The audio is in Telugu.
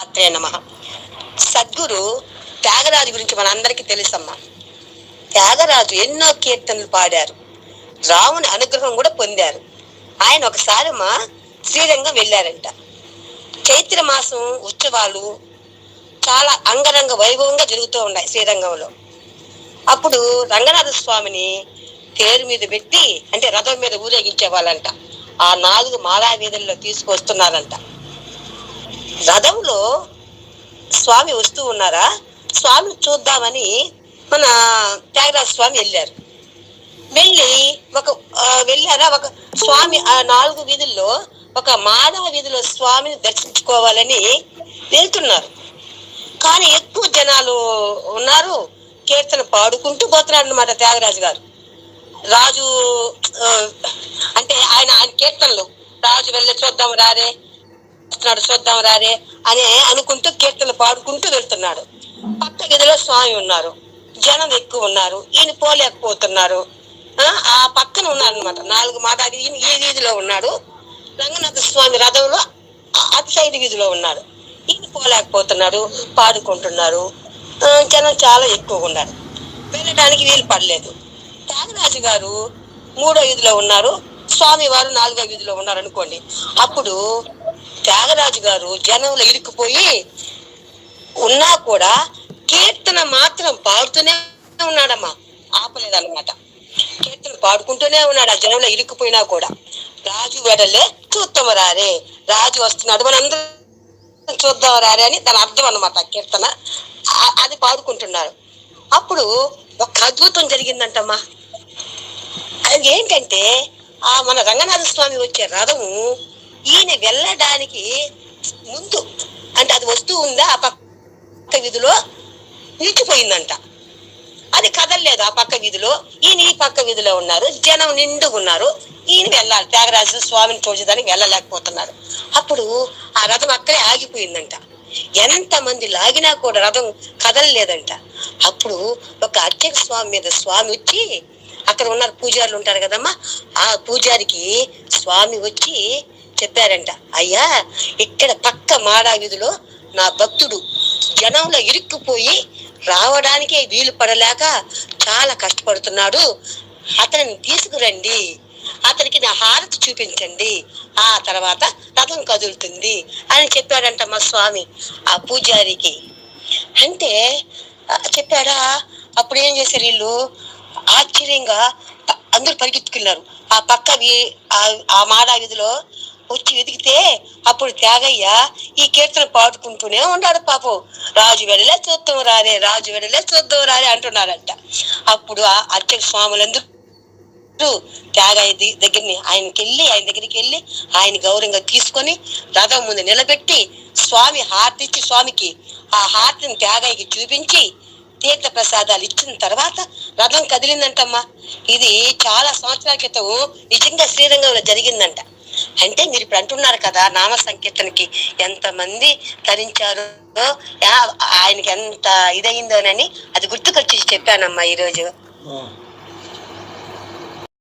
అత్రే నమః. సద్గురు త్యాగరాజు గురించి మనందరికీ తెలుసమ్మా. త్యాగరాజు ఎన్నో కీర్తనలు పాడారు, రాముని అనుగ్రహం కూడా పొందారు. ఆయన ఒకసారి శ్రీరంగం వెళ్ళారంట. చైత్ర మాసం ఉత్సవాలు చాలా అంగరంగ వైభవంగా జరుగుతూ ఉన్నాయి శ్రీరంగంలో. అప్పుడు రంగనాథ స్వామిని తేరు మీద పెట్టి, అంటే రథం మీద ఊరేగించే వాళ్ళంట. ఆ 4 మాలా వీధుల్లో తీసుకొస్తున్నారంట. రథంలో స్వామి వస్తూ ఉన్నారా, స్వామిని చూద్దామని మన త్యాగరాజ స్వామి వెళ్ళారు. వెళ్ళారా ఒక స్వామి ఆ 4 వీధుల్లో ఒక మాధవ వీధిలో స్వామిని దర్శించుకోవాలని వెళ్తున్నారు. కానీ ఎక్కువ జనాలు ఉన్నారు. కీర్తన పాడుకుంటూ పోతున్నాడు అనమాట త్యాగరాజు గారు. రాజు అంటే ఆయన కీర్తనలు, రాజు వెళ్ళి చూద్దాం రారే, చూద్దాం రారే అని అనుకుంటూ కీర్తనలు పాడుకుంటూ వెళ్తున్నాడు. పక్క వీధిలో స్వామి ఉన్నారు, జనం ఎక్కువ ఉన్నారు, ఈయన పోలేకపోతున్నారు. ఆ పక్కన ఉన్నారు అనమాట 4 మాట. ఈయన ఈ వీధిలో ఉన్నాడు, రంగనాథ స్వామి రథంలో అటు సైడ్ వీధిలో ఉన్నాడు. ఈయన పోలేకపోతున్నాడు, పాడుకుంటున్నారు. జనం చాలా ఎక్కువగా ఉన్నారు, వెళ్ళడానికి వీలు పడలేదు. త్యాగరాజు గారు 3వ వీధిలో ఉన్నారు, స్వామి వారు 4వ వీధిలో ఉన్నారు అనుకోండి. అప్పుడు త్యాగరాజు గారు జనంలో ఇరుక్కుపోయి ఉన్నా కూడా కీర్తన మాత్రం పాడుతూనే ఉన్నాడమ్మా, ఆపలేదన్నమాట. కీర్తన పాడుకుంటూనే ఉన్నాడు ఆ జనంలో ఇరుక్కుపోయినా కూడా. రాజు వెడలే చూద్దాం రారే, రాజు వస్తున్నాడు మనందరం చూద్దాం రారే అని దాని అర్థం అన్నమాట కీర్తన. అది పాడుకుంటున్నారు. అప్పుడు ఒక అద్భుతం జరిగిందంటమ్మా. అది ఏంటంటే మన రంగనాథ స్వామి వచ్చే రథము ఈయన వెళ్ళడానికి ముందు, అంటే అది వస్తూ ఉందా ఆ పక్క వీధిలో నిలిచిపోయిందంట. అది కదలలేదు ఆ పక్క వీధిలో. ఈయన ఈ పక్క వీధిలో ఉన్నారు, జనం నిండుగా ఉన్నారు. ఈయన వెళ్ళాలి, త్యాగరాజు స్వామిని చూసేదానికి వెళ్ళలేకపోతున్నారు. అప్పుడు ఆ రథం అక్కడే ఆగిపోయిందంట. ఎంతమంది లాగినా కూడా రథం కదలలేదంట. అప్పుడు ఒక అర్చక స్వామి మీద స్వామి వచ్చి, అక్కడ ఉన్నారు పూజారులు ఉంటారు కదమ్మా, ఆ పూజారికి స్వామి వచ్చి చెప్పారంట, అయ్యా ఇక్కడ పక్క మాడా వీధిలో నా భక్తుడు జనంలో ఇరుక్కుపోయి రావడానికే వీలు పడలేక చాలా కష్టపడుతున్నాడు, అతనిని తీసుకురండి, అతనికి నా హారతి చూపించండి, ఆ తర్వాత రథం కదులుతుంది అని చెప్పాడంట మా స్వామి ఆ పూజారికి. అంటే చెప్పాడా. అప్పుడు ఏం చేశారు వీళ్ళు, ఆశ్చర్యంగా అందరూ పరిగెత్తుకున్నారు. ఆ పక్కవి ఆ మాడా వీధిలో వచ్చి వెతికితే అప్పుడు త్యాగయ్య ఈ కీర్తన పాడుకుంటూనే ఉన్నాడు. పాపం రాజు వెడలే చూద్దాం రారే, రాజు వెడలే చూద్దాం రారే అంటున్నారంట. అప్పుడు ఆ అర్చక స్వాములందరూ త్యాగయ్య ఆయన దగ్గరికి వెళ్ళి ఆయన గౌరవంగా తీసుకొని రథం ముందు నిలబెట్టి స్వామి హారతి ఇచ్చి, స్వామికి ఆ హారతిని త్యాగయ్యకి చూపించి తీర్థ ప్రసాదాలు ఇచ్చిన తర్వాత రథం కదిలిందంటమ్మా. ఇది చాలా సంవత్సరాల క్రితం నిజంగా శ్రీరంగంలో జరిగిందంట. అంటే మీరు ఇప్పుడు అంటున్నారు కదా నామ సంకీర్తనకి ఎంతమంది తరించారో, ఆయనకి ఎంత ఇదయిందోనని అది గుర్తుకొచ్చి చెప్పానమ్మా ఈరోజు.